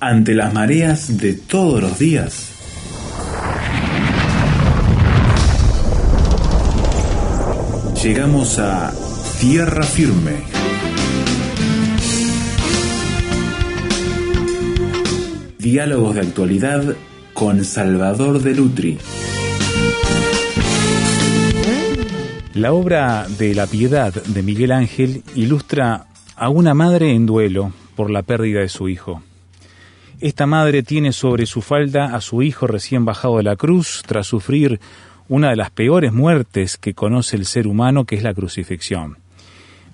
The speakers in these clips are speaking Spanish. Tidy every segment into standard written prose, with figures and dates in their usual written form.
Ante las mareas de todos los días, llegamos a tierra firme. Diálogos de actualidad con Salvador de Lutri. La obra de La Piedad de Miguel Ángel ilustra a una madre en duelo por la pérdida de su hijo. Esta madre tiene sobre su falda a su hijo recién bajado de la cruz tras sufrir una de las peores muertes que conoce el ser humano, que es la crucifixión.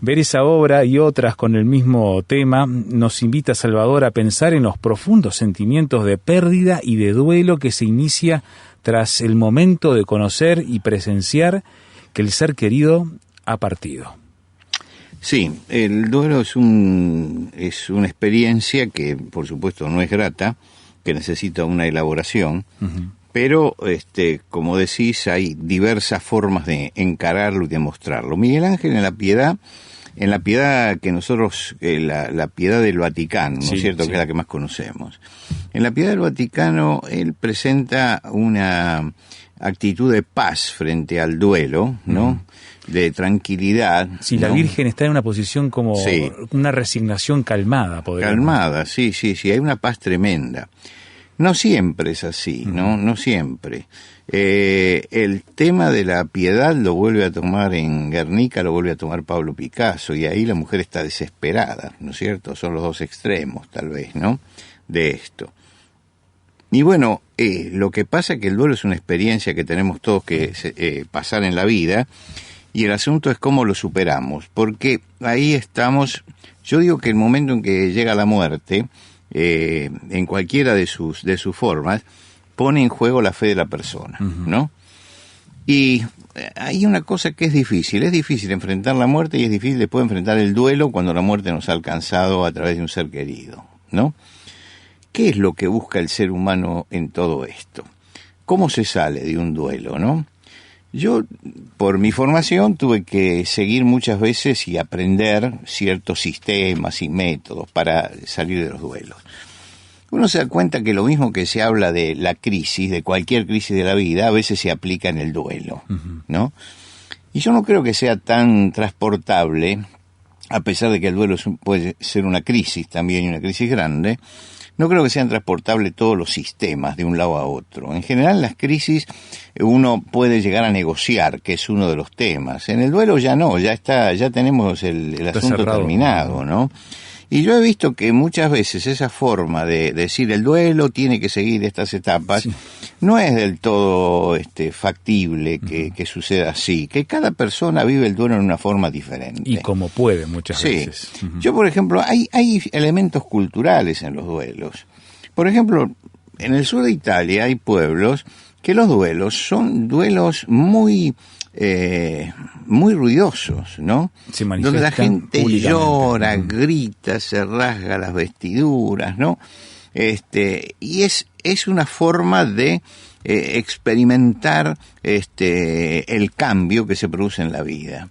Ver esa obra y otras con el mismo tema nos invita a Salvador a pensar en los profundos sentimientos de pérdida y de duelo que se inicia tras el momento de conocer y presenciar que el ser querido ha partido. Sí, el duelo es una experiencia que, por supuesto, no es grata, que necesita una elaboración, pero, como decís, hay diversas formas de encararlo y de mostrarlo. Miguel Ángel en la piedad que nosotros, la piedad del Vaticano, ¿no es cierto?, sí, que es la que más conocemos. En la piedad del Vaticano, él presenta una actitud de paz frente al duelo, ¿no?, de tranquilidad. Sí, ¿no? La Virgen está en una posición como una resignación calmada. Calmada, sí, hay una paz tremenda. No siempre es así, no siempre. El tema de la piedad lo vuelve a tomar en Guernica, lo vuelve a tomar Pablo Picasso, y ahí la mujer está desesperada, ¿no es cierto? Son los dos extremos, tal vez, ¿no?, de esto. Y bueno, lo que pasa es que el duelo es una experiencia que tenemos todos que pasar en la vida, y el asunto es cómo lo superamos, porque ahí estamos. Yo digo que el momento en que llega la muerte, en cualquiera de sus formas, pone en juego la fe de la persona, ¿no? Y hay una cosa que es difícil enfrentar la muerte, y es difícil después enfrentar el duelo cuando la muerte nos ha alcanzado a través de un ser querido, ¿no? ¿Qué es lo que busca el ser humano en todo esto? ¿Cómo se sale de un duelo, no? Yo, por mi formación, tuve que seguir muchas veces y aprender ciertos sistemas y métodos para salir de los duelos. Uno se da cuenta que lo mismo que se habla de la crisis, de cualquier crisis de la vida, a veces se aplica en el duelo, ¿no? Y yo no creo que sea tan transportable, a pesar de que el duelo puede ser una crisis también, y una crisis grande. No creo que sean transportables todos los sistemas de un lado a otro. En general, en las crisis uno puede llegar a negociar, que es uno de los temas. En el duelo ya no, ya tenemos el asunto cerrado, terminado, ¿no? Y yo he visto que muchas veces esa forma de decir el duelo tiene que seguir estas etapas, no es del todo factible que suceda así, que cada persona vive el duelo en una forma diferente. Y como puede muchas veces. Yo, por ejemplo, hay elementos culturales en los duelos. Por ejemplo, en el sur de Italia hay pueblos que los duelos son duelos muy ruidosos, ¿no? Donde la gente llora, grita, se rasga las vestiduras, ¿no? Y es una forma de experimentar el cambio que se produce en la vida.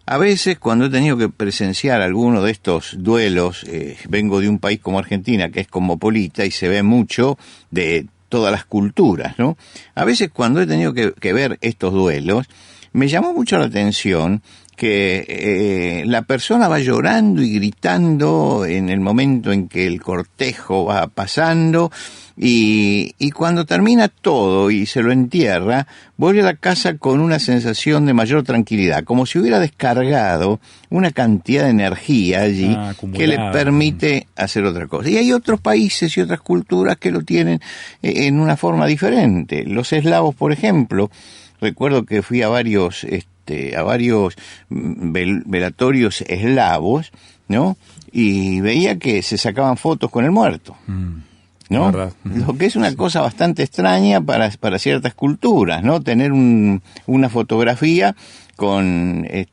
A veces, cuando he tenido que presenciar alguno de estos duelos, vengo de un país como Argentina, que es cosmopolita y se ve mucho de todas las culturas, ¿no? A veces, cuando he tenido que ver estos duelos, me llamó mucho la atención que la persona va llorando y gritando en el momento en que el cortejo va pasando, y cuando termina todo y se lo entierra, vuelve a la casa con una sensación de mayor tranquilidad, como si hubiera descargado una cantidad de energía allí que le permite hacer otra cosa. Y hay otros países y otras culturas que lo tienen en una forma diferente. Los eslavos, por ejemplo, recuerdo que fui a varios velatorios eslavos, ¿no? Y veía que se sacaban fotos con el muerto, ¿no? Lo que es una cosa bastante extraña para ciertas culturas, ¿no? Tener una fotografía con el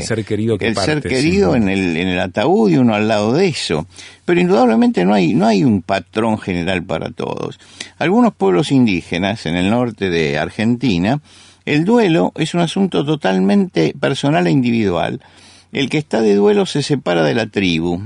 ser querido en el ataúd y uno al lado de eso. Pero indudablemente no hay un patrón general para todos. Algunos pueblos indígenas en el norte de Argentina, el duelo es un asunto totalmente personal e individual. El que está de duelo se separa de la tribu.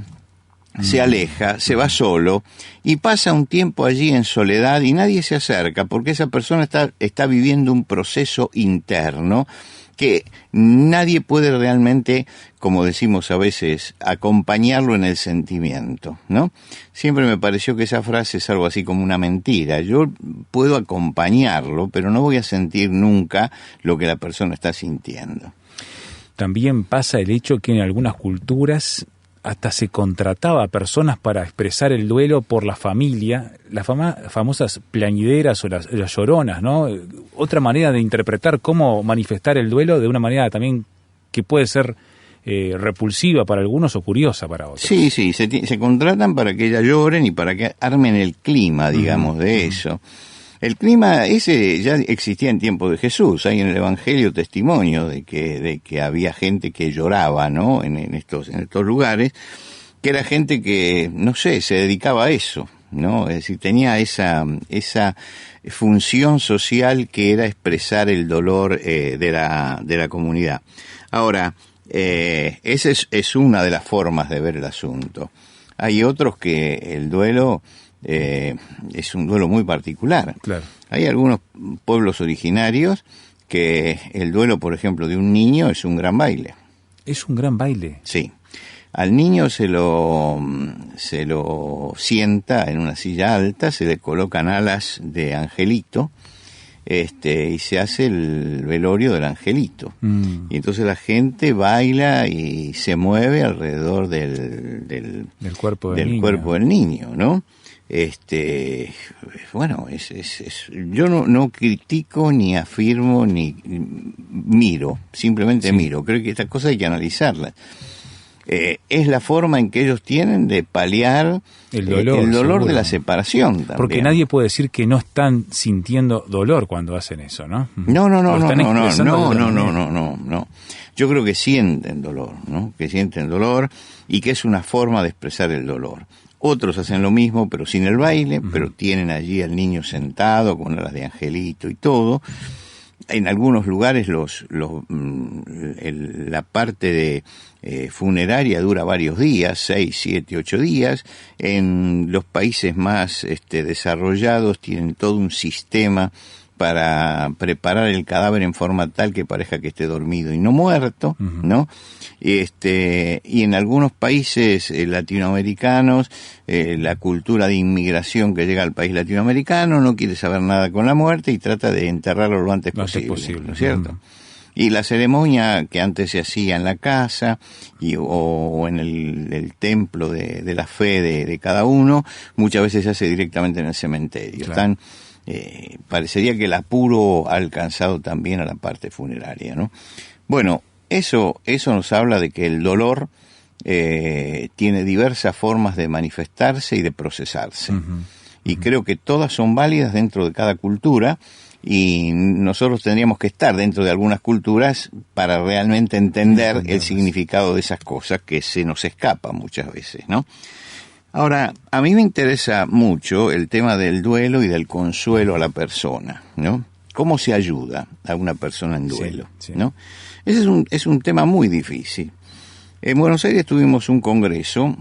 se aleja, se va solo y pasa un tiempo allí en soledad y nadie se acerca porque esa persona está viviendo un proceso interno que nadie puede realmente, como decimos a veces, acompañarlo en el sentimiento, ¿no? Siempre me pareció que esa frase es algo así como una mentira. Yo puedo acompañarlo, pero no voy a sentir nunca lo que la persona está sintiendo. También pasa el hecho que en algunas culturas hasta se contrataba a personas para expresar el duelo por la familia, las famosas plañideras o las lloronas, ¿no? Otra manera de interpretar cómo manifestar el duelo de una manera también que puede ser repulsiva para algunos o curiosa para otros. Sí, se contratan para que ellas lloren y para que armen el clima, digamos, de eso. El clima ese ya existía en tiempos de Jesús. Hay en el Evangelio testimonio de que había gente que lloraba, ¿no? En estos lugares, que era gente que, no sé, se dedicaba a eso, ¿no? Es decir, tenía esa función social que era expresar el dolor de la comunidad. Ahora, esa es una de las formas de ver el asunto. Hay otros que el duelo es un duelo muy particular. Claro. Hay algunos pueblos originarios que el duelo, por ejemplo, de un niño es un gran baile. ¿Es un gran baile? Sí. Al niño se lo sienta en una silla alta, se le colocan alas de angelito, y se hace el velorio del angelito. Y entonces la gente baila y se mueve alrededor del cuerpo del niño, ¿no? Bueno, yo no critico ni afirmo ni miro, simplemente miro. Creo que estas cosas hay que analizarlas. Es la forma en que ellos tienen de paliar el dolor de la separación también. Porque nadie puede decir que no están sintiendo dolor cuando hacen eso, ¿no? No. Yo creo que sienten dolor, ¿no? Que sienten dolor y que es una forma de expresar el dolor. Otros hacen lo mismo, pero sin el baile, pero tienen allí al niño sentado con alas de angelito y todo. En algunos lugares la parte de funeraria dura varios días, 6, 7, 8 días. En los países más desarrollados tienen todo un sistema para preparar el cadáver en forma tal que parezca que esté dormido y no muerto, ¿no? Y en algunos países latinoamericanos, la cultura de inmigración que llega al país latinoamericano no quiere saber nada con la muerte y trata de enterrarlo lo antes posible, ¿no es cierto? Y la ceremonia que antes se hacía en la casa o en el templo de la fe de cada uno, muchas veces se hace directamente en el cementerio. Claro. Parecería que el apuro ha alcanzado también a la parte funeraria, ¿no? Bueno, eso nos habla de que el dolor tiene diversas formas de manifestarse y de procesarse. Y creo que todas son válidas dentro de cada cultura y nosotros tendríamos que estar dentro de algunas culturas para realmente entender el significado de esas cosas que se nos escapan muchas veces, ¿no? Ahora, a mí me interesa mucho el tema del duelo y del consuelo a la persona, ¿no? ¿Cómo se ayuda a una persona en duelo? Sí. ¿No? Ese es un tema muy difícil. En Buenos Aires tuvimos un congreso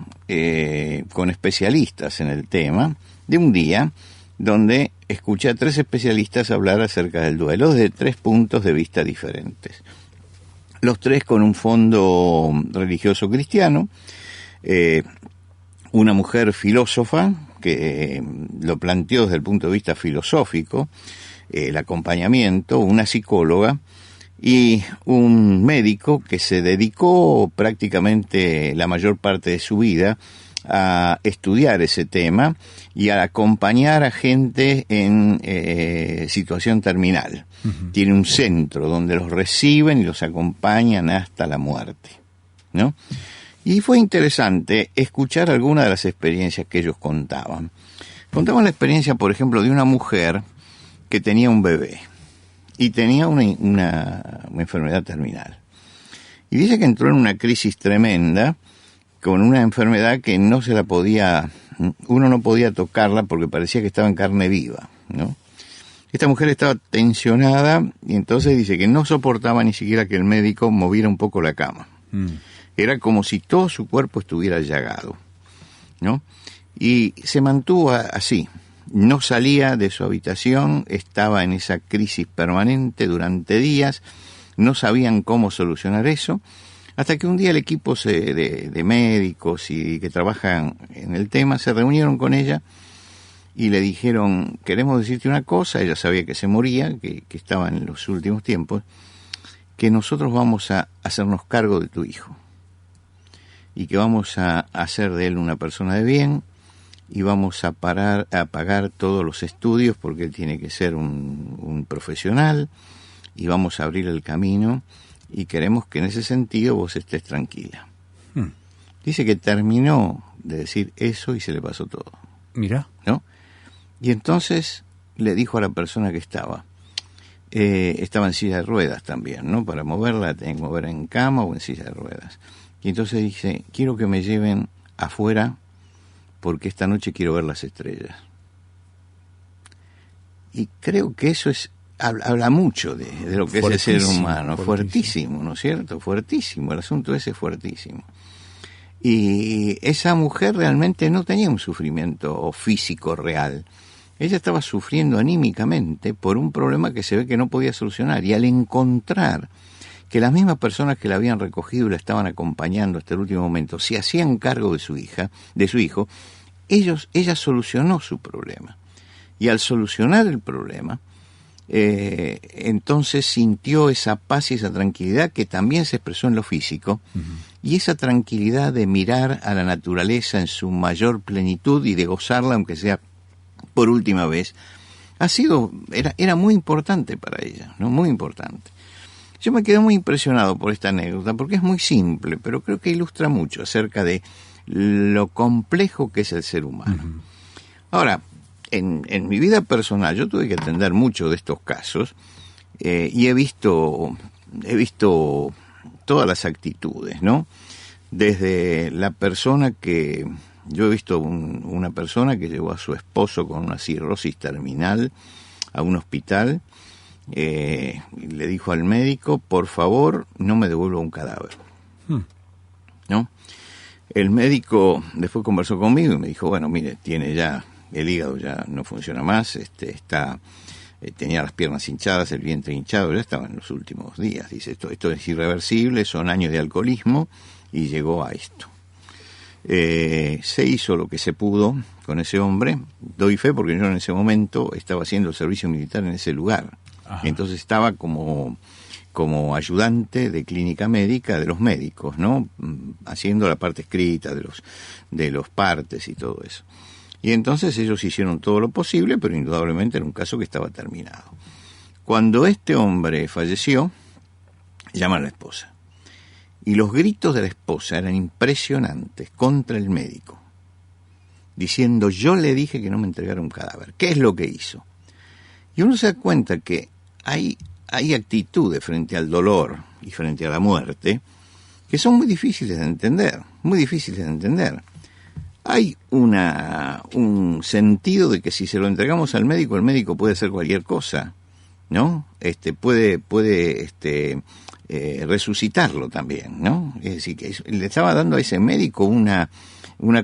con especialistas en el tema de un día donde escuché a 3 especialistas hablar acerca del duelo desde 3 puntos de vista diferentes. Los 3 con un fondo religioso cristiano, una mujer filósofa que lo planteó desde el punto de vista filosófico, el acompañamiento, una psicóloga y un médico que se dedicó prácticamente la mayor parte de su vida a estudiar ese tema y a acompañar a gente en situación terminal. Tiene un centro donde los reciben y los acompañan hasta la muerte, ¿no? Y fue interesante escuchar algunas de las experiencias que ellos contaban. Contaban la experiencia, por ejemplo, de una mujer que tenía un bebé y tenía una enfermedad terminal. Y dice que entró en una crisis tremenda con una enfermedad que no se la podía, uno no podía tocarla porque parecía que estaba en carne viva, ¿no? Esta mujer estaba tensionada y entonces dice que no soportaba ni siquiera que el médico moviera un poco la cama. Era como si todo su cuerpo estuviera llagado. ¿no? Y se mantuvo así. No salía de su habitación, estaba en esa crisis permanente durante días, no sabían cómo solucionar eso, hasta que un día el equipo de médicos y que trabajan en el tema se reunieron con ella y le dijeron, queremos decirte una cosa. Ella sabía que se moría, que estaba en los últimos tiempos, que nosotros vamos a hacernos cargo de tu hijo y que vamos a hacer de él una persona de bien, y vamos a pagar todos los estudios porque él tiene que ser un profesional, y vamos a abrir el camino, y queremos que en ese sentido vos estés tranquila. Dice que terminó de decir eso y se le pasó todo. Mira. ¿No? Y entonces le dijo a la persona que estaba en silla de ruedas también, ¿no? Para moverla tenía que mover en cama o en silla de ruedas. Y entonces dice, quiero que me lleven afuera porque esta noche quiero ver las estrellas. Y creo que eso habla mucho de lo que es el ser humano, fuertísimo, ¿no es cierto? Fuertísimo, el asunto ese es fuertísimo. Y esa mujer realmente no tenía un sufrimiento físico real. Ella estaba sufriendo anímicamente por un problema que se ve que no podía solucionar, y al encontrar que las mismas personas que la habían recogido y la estaban acompañando hasta el último momento se hacían cargo de su hijo, ella solucionó su problema. Y al solucionar el problema, entonces sintió esa paz y esa tranquilidad que también se expresó en lo físico, y esa tranquilidad de mirar a la naturaleza en su mayor plenitud y de gozarla, aunque sea por última vez, era muy importante para ella, ¿no? Muy importante. Yo me quedé muy impresionado por esta anécdota, porque es muy simple, pero creo que ilustra mucho acerca de lo complejo que es el ser humano. Ahora, en mi vida personal, yo tuve que atender mucho de estos casos, y he visto todas las actitudes, ¿no? Desde la persona que... Yo he visto una persona que llevó a su esposo con una cirrosis terminal a un hospital, y le dijo al médico, por favor, no me devuelva un cadáver. ¿No? El médico después conversó conmigo y me dijo, bueno, mire, tiene ya, el hígado ya no funciona más, tenía las piernas hinchadas, el vientre hinchado, ya estaba en los últimos días. Dice, esto es irreversible, son años de alcoholismo, y llegó a esto. Se hizo lo que se pudo con ese hombre. Doy fe porque yo en ese momento estaba haciendo el servicio militar en ese lugar. Ajá. Entonces estaba como ayudante de clínica médica de los médicos, ¿no? Haciendo la parte escrita de los partes y todo eso. Y entonces ellos hicieron todo lo posible, pero indudablemente era un caso que estaba terminado. Cuando este hombre falleció, llaman a la esposa. Y los gritos de la esposa eran impresionantes contra el médico, diciendo, yo le dije que no me entregara un cadáver. ¿Qué es lo que hizo? Y uno se da cuenta que hay actitudes frente al dolor y frente a la muerte que son muy difíciles de entender, muy difíciles de entender. Hay un sentido de que si se lo entregamos al médico, el médico puede hacer cualquier cosa, ¿no? Puede resucitarlo también, ¿no? Es decir, que le estaba dando a ese médico una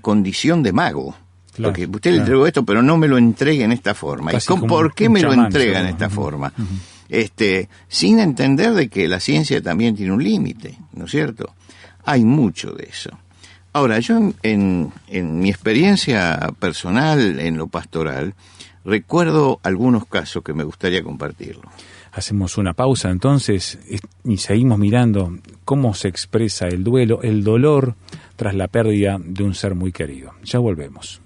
condición de mago. Claro, porque usted le entregó esto, pero no me lo entregue en esta forma. ¿Y por qué me lo entrega en esta forma? Sin entender de que la ciencia también tiene un límite, ¿no es cierto? Hay mucho de eso. Ahora, yo en mi experiencia personal, en lo pastoral, recuerdo algunos casos que me gustaría compartirlo. Hacemos una pausa entonces y seguimos mirando cómo se expresa el duelo, el dolor tras la pérdida de un ser muy querido. Ya volvemos.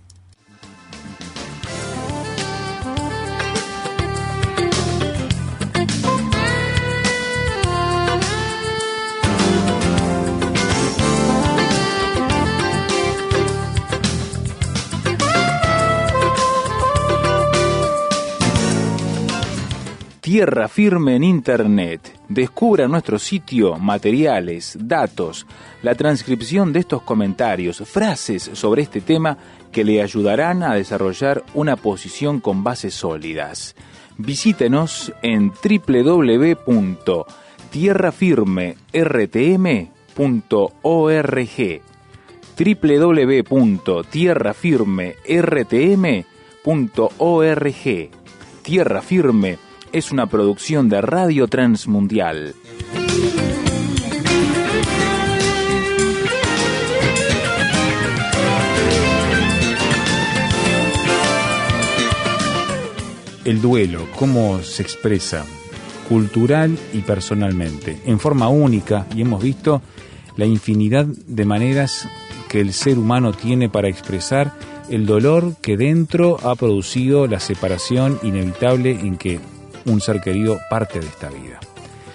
Tierra Firme en Internet. Descubra nuestro sitio, materiales, datos, la transcripción de estos comentarios, frases sobre este tema que le ayudarán a desarrollar una posición con bases sólidas. Visítenos en www.tierrafirmertm.org www.tierrafirmertm.org. Tierra Firme es una producción de Radio Transmundial. El duelo, cómo se expresa cultural y personalmente, en forma única, y hemos visto la infinidad de maneras que el ser humano tiene para expresar el dolor que dentro ha producido la separación inevitable en que un ser querido parte de esta vida.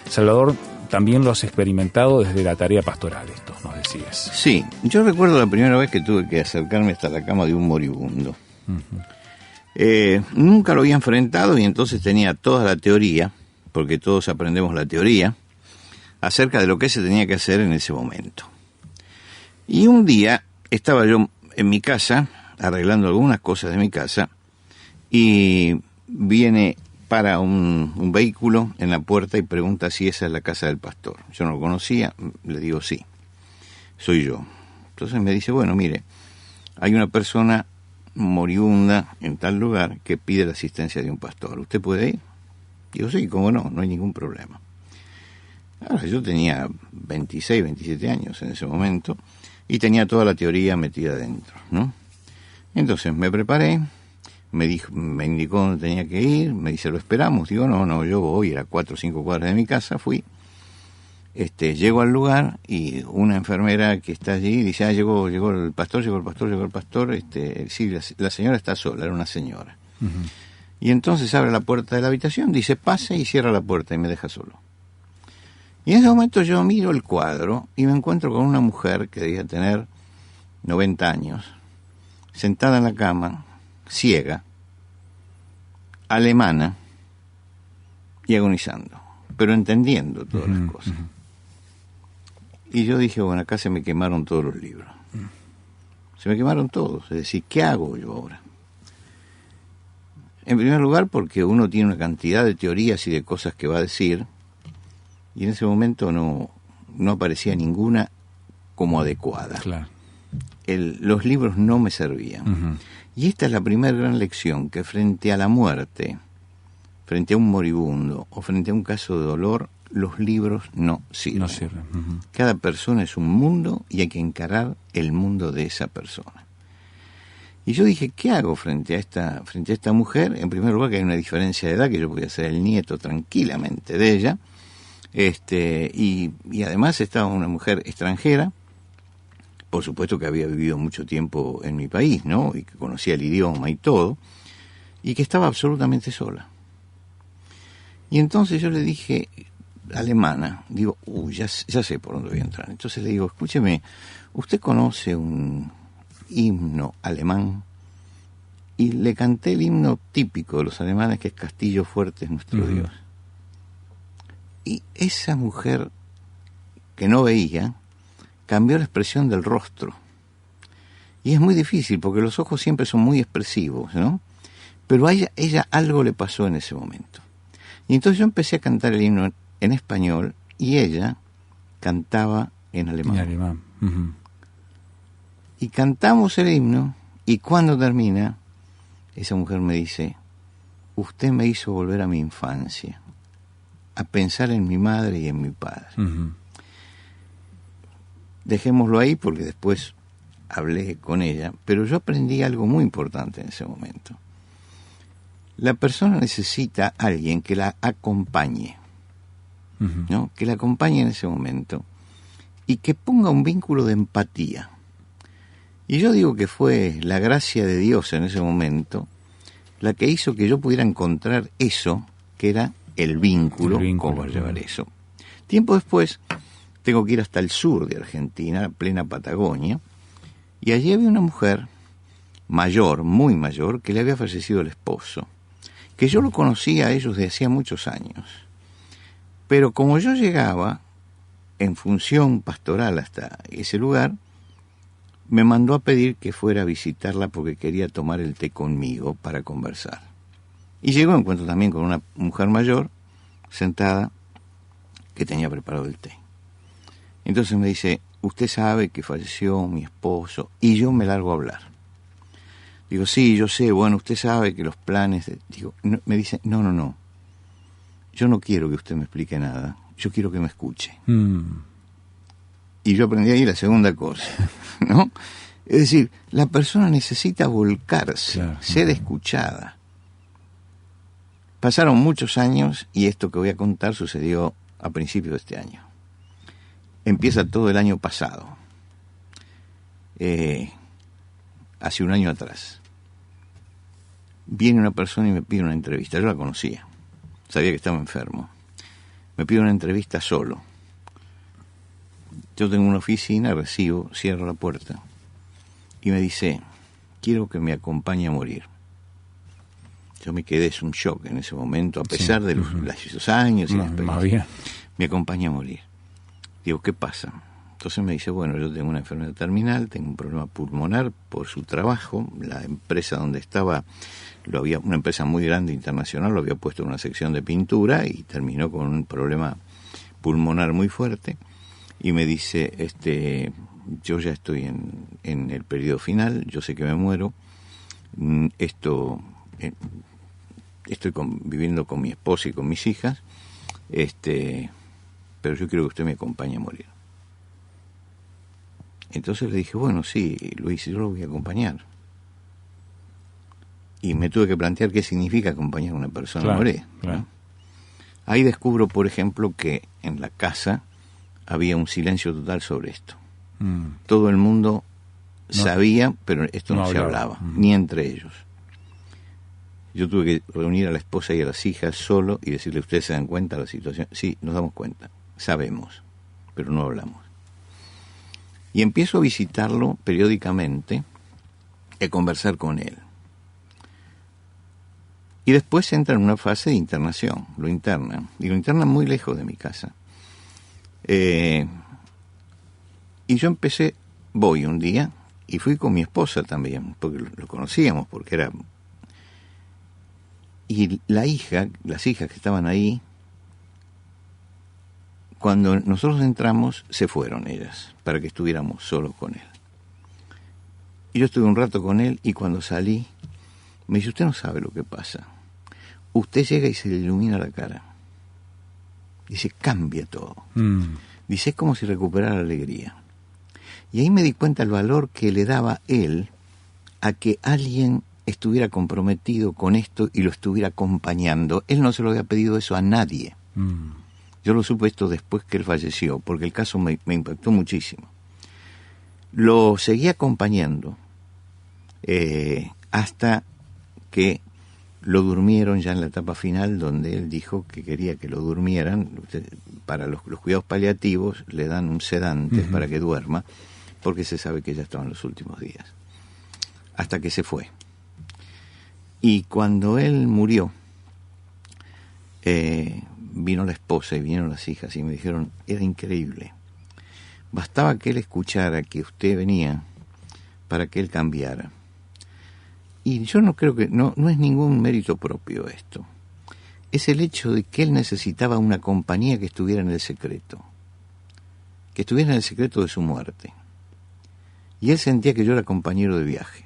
Salvador, también lo has experimentado desde la tarea pastoral, esto nos decías. Sí, yo recuerdo la primera vez que tuve que acercarme hasta la cama de un moribundo. Nunca lo había enfrentado y entonces tenía toda la teoría, porque todos aprendemos la teoría, acerca de lo que se tenía que hacer en ese momento. Y un día estaba yo en mi casa, arreglando algunas cosas de mi casa, y viene para un vehículo en la puerta y pregunta si esa es la casa del pastor. Yo no lo conocía, le digo sí, soy yo. Entonces me dice, bueno, mire, hay una persona moribunda en tal lugar que pide la asistencia de un pastor. ¿Usted puede ir? Digo, sí, cómo no, no hay ningún problema. Ahora, yo tenía 26, 27 años en ese momento y tenía toda la teoría metida dentro, ¿no? Entonces me preparé, me indicó dónde tenía que ir, me dice, ¿lo esperamos? Digo, no, yo voy, era 4 o 5 cuadras de mi casa, fui. Llego al lugar y una enfermera que está allí dice, llegó el pastor, sí, la señora está sola, era una señora. Uh-huh. Y entonces abre la puerta de la habitación, dice, pase, y cierra la puerta y me deja solo. Y en ese momento yo miro el cuadro y me encuentro con una mujer que debía tener 90 años, sentada en la cama, ciega, alemana y agonizando, pero entendiendo todas las cosas. Y yo dije, bueno, acá se me quemaron todos los libros. Se me quemaron todos. Es decir, ¿qué hago yo ahora? En primer lugar, porque uno tiene una cantidad de teorías y de cosas que va a decir, y en ese momento no aparecía ninguna como adecuada. Claro. Los libros no me servían. Uh-huh. Y esta es la primera gran lección, que frente a la muerte, frente a un moribundo o frente a un caso de dolor, los libros no sirven. No sirven. Uh-huh. Cada persona es un mundo y hay que encarar el mundo de esa persona. Y yo dije, ¿qué hago frente a esta mujer? En primer lugar, que hay una diferencia de edad, que yo podía ser el nieto tranquilamente de ella, y además estaba una mujer extranjera, por supuesto que había vivido mucho tiempo en mi país, ¿no? Y que conocía el idioma y todo, y que estaba absolutamente sola. Y entonces yo le dije, alemana, digo, ya sé por dónde voy a entrar. Entonces le digo, escúcheme, ¿usted conoce un himno alemán? Y le canté el himno típico de los alemanes, que es Castillo fuerte es nuestro Dios. Y esa mujer, que no veía, cambió la expresión del rostro. Y es muy difícil, porque los ojos siempre son muy expresivos, ¿no? Pero a ella algo le pasó en ese momento. Y entonces yo empecé a cantar el himno en español y ella cantaba en alemán. En alemán. Uh-huh. Y cantamos el himno y cuando termina, esa mujer me dice, usted me hizo volver a mi infancia, a pensar en mi madre y en mi padre. Uh-huh. Dejémoslo ahí porque después hablé con ella, pero yo aprendí algo muy importante en ese momento. La persona necesita a alguien que la acompañe, uh-huh, ¿no? Que la acompañe en ese momento y que ponga un vínculo de empatía. Y yo digo que fue la gracia de Dios en ese momento la que hizo que yo pudiera encontrar eso, que era el vínculo. Cómo llevar eso. Tiempo después tengo que ir hasta el sur de Argentina, plena Patagonia, y allí había una mujer mayor, muy mayor, que le había fallecido el esposo, que yo lo conocía a ellos desde hacía muchos años. Pero como yo llegaba en función pastoral hasta ese lugar, me mandó a pedir que fuera a visitarla porque quería tomar el té conmigo para conversar. Y llegó, encuentro también con una mujer mayor, sentada, que tenía preparado el té. Entonces me dice, usted sabe que falleció mi esposo, y yo me largo a hablar. Digo, sí, yo sé, bueno, usted sabe que los planes... Digo, no, me dice, no, yo no quiero que usted me explique nada, yo quiero que me escuche. Y yo aprendí ahí la segunda cosa, ¿no? Es decir, la persona necesita volcarse, claro, ser escuchada. Pasaron muchos años y esto que voy a contar sucedió a principios de este año. Empieza todo el año pasado, hace un año atrás. Viene una persona y me pide una entrevista. Yo la conocía, sabía que estaba enfermo. Me pide una entrevista solo. Yo tengo una oficina, recibo, cierro la puerta y me dice, quiero que me acompañe a morir. Yo me quedé, es un shock en ese momento, a pesar de los años y la experiencia. Me acompaña a morir. Digo, ¿qué pasa? Entonces me dice, bueno, yo tengo una enfermedad terminal, tengo un problema pulmonar por su trabajo. La empresa donde estaba, una empresa muy grande internacional, lo había puesto en una sección de pintura y terminó con un problema pulmonar muy fuerte. Y me dice, yo ya estoy en el periodo final, yo sé que me muero. Estoy viviendo con mi esposa y con mis hijas, pero yo quiero que usted me acompañe a morir. Entonces le dije, bueno, sí, Luis, yo lo voy a acompañar. Y me tuve que plantear qué significa acompañar a una persona a morir, ¿no? Claro. Ahí descubro, por ejemplo, que en la casa había un silencio total sobre esto. Todo el mundo sabía, pero esto no se hablaba, ni entre ellos. Yo tuve que reunir a la esposa y a las hijas solo y decirle, ¿ustedes se dan cuenta de la situación? Sí, nos damos cuenta, sabemos, pero no hablamos. Y empiezo a visitarlo periódicamente y a conversar con él. Y después entra en una fase de internación, lo internan. Y lo internan muy lejos de mi casa. Y yo voy un día, y fui con mi esposa también, porque lo conocíamos, porque era... Y las hijas que estaban ahí, cuando nosotros entramos, se fueron ellas, para que estuviéramos solos con él. Y yo estuve un rato con él, y cuando salí, me dice, usted no sabe lo que pasa. Usted llega y se le ilumina la cara. Dice, cambia todo. Dice, es como si recuperara la alegría. Y ahí me di cuenta el valor que le daba él a que alguien estuviera comprometido con esto y lo estuviera acompañando. Él no se lo había pedido eso a nadie. Yo lo supe esto después que él falleció, porque el caso me impactó muchísimo. Lo seguí acompañando hasta que lo durmieron ya en la etapa final, donde él dijo que quería que lo durmieran. Para los cuidados paliativos le dan un sedante para que duerma, porque se sabe que ya estaba en los últimos días. Hasta que se fue. Y cuando él murió, vino la esposa y vinieron las hijas y me dijeron, era increíble. Bastaba que él escuchara que usted venía para que él cambiara. Y yo no creo que, no es ningún mérito propio esto. Es el hecho de que él necesitaba una compañía que estuviera en el secreto. Que estuviera en el secreto de su muerte. Y él sentía que yo era compañero de viaje.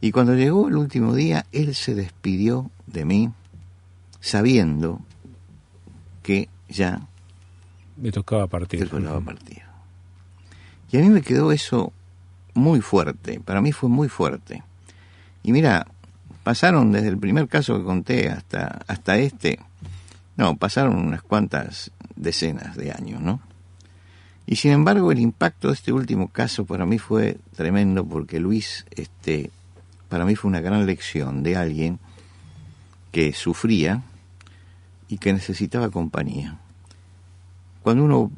Y cuando llegó el último día, él se despidió de mí, sabiendo que ya le tocaba partir. Y a mí me quedó eso muy fuerte, para mí fue muy fuerte. Y mira, pasaron desde el primer caso que conté hasta pasaron unas cuantas decenas de años, ¿no? Y sin embargo el impacto de este último caso para mí fue tremendo, porque Luis, para mí fue una gran lección de alguien que sufría y que necesitaba compañía. Cuando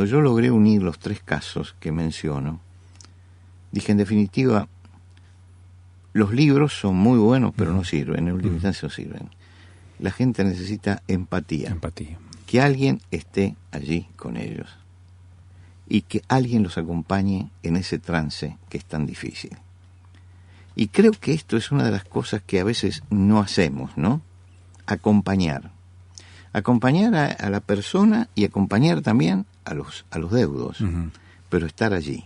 yo logré unir los tres casos que menciono, dije, en definitiva, los libros son muy buenos, pero no sirven, en última instancia no sirven. La gente necesita empatía. Que alguien esté allí con ellos y que alguien los acompañe en ese trance que es tan difícil. Y creo que esto es una de las cosas que a veces no hacemos, ¿no? Acompañar a la persona y acompañar también a los deudos, pero estar allí.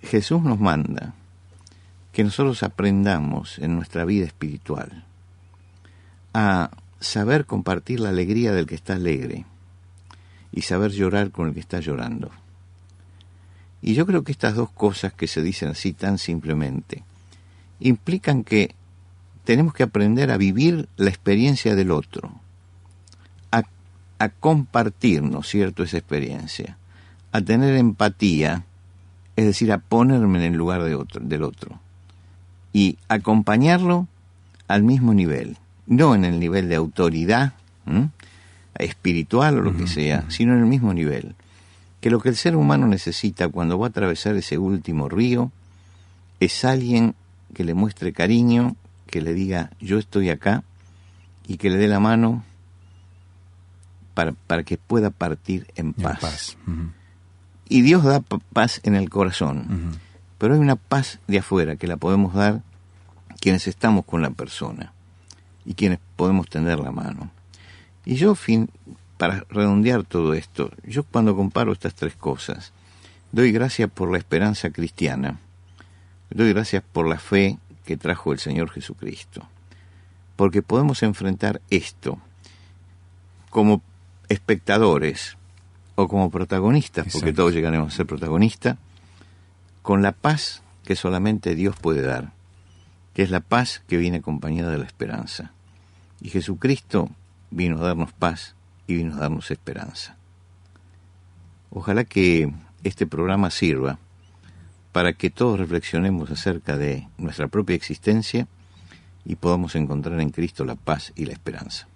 Jesús nos manda que nosotros aprendamos en nuestra vida espiritual a saber compartir la alegría del que está alegre y saber llorar con el que está llorando. Y yo creo que estas dos cosas que se dicen así tan simplemente implican que tenemos que aprender a vivir la experiencia del otro, a compartir, ¿no es cierto?, esa experiencia, a tener empatía, es decir, a ponerme en el lugar del otro, y acompañarlo al mismo nivel, no en el nivel de autoridad espiritual o lo que sea, sino en el mismo nivel. Que lo que el ser humano necesita cuando va a atravesar ese último río es alguien que le muestre cariño, que le diga yo estoy acá, y que le dé la mano para que pueda partir en paz. Y Dios da paz en el corazón, pero hay una paz de afuera que la podemos dar quienes estamos con la persona y quienes podemos tender la mano. Y yo, para redondear todo esto, yo cuando comparo estas tres cosas, doy gracias por la esperanza cristiana, doy gracias por la fe que trajo el Señor Jesucristo, porque podemos enfrentar esto como espectadores o como protagonistas, porque todos llegaremos a ser protagonistas, con la paz que solamente Dios puede dar, que es la paz que viene acompañada de la esperanza. Y Jesucristo vino a darnos paz y vino a darnos esperanza. Ojalá que este programa sirva para que todos reflexionemos acerca de nuestra propia existencia y podamos encontrar en Cristo la paz y la esperanza.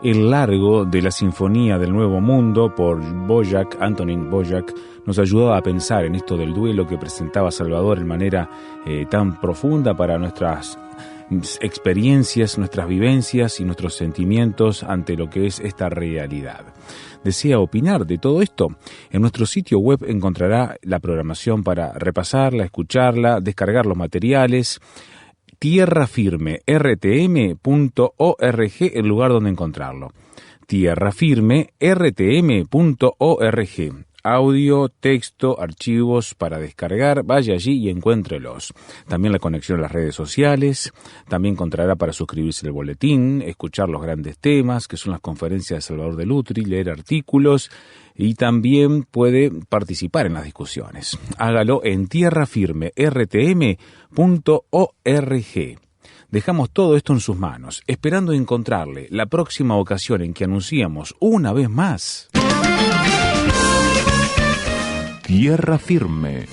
El largo de la Sinfonía del Nuevo Mundo por Antonín Dvořák, nos ayudaba a pensar en esto del duelo que presentaba Salvador en manera tan profunda para nuestras experiencias, nuestras vivencias y nuestros sentimientos ante lo que es esta realidad. ¿Desea opinar de todo esto? En nuestro sitio web encontrará la programación para repasarla, escucharla, descargar los materiales. Tierra Firme, rtm.org, el lugar donde encontrarlo. Tierra Firme, rtm.org. audio, texto, archivos para descargar. Vaya allí y encuéntrelos. También la conexión a las redes sociales. También encontrará para suscribirse al boletín, escuchar los grandes temas, que son las conferencias de Salvador de Lutri, leer artículos, y también puede participar en las discusiones. Hágalo en tierrafirme.rtm.org. Dejamos todo esto en sus manos, esperando encontrarle la próxima ocasión en que anunciemos una vez más Tierra Firme.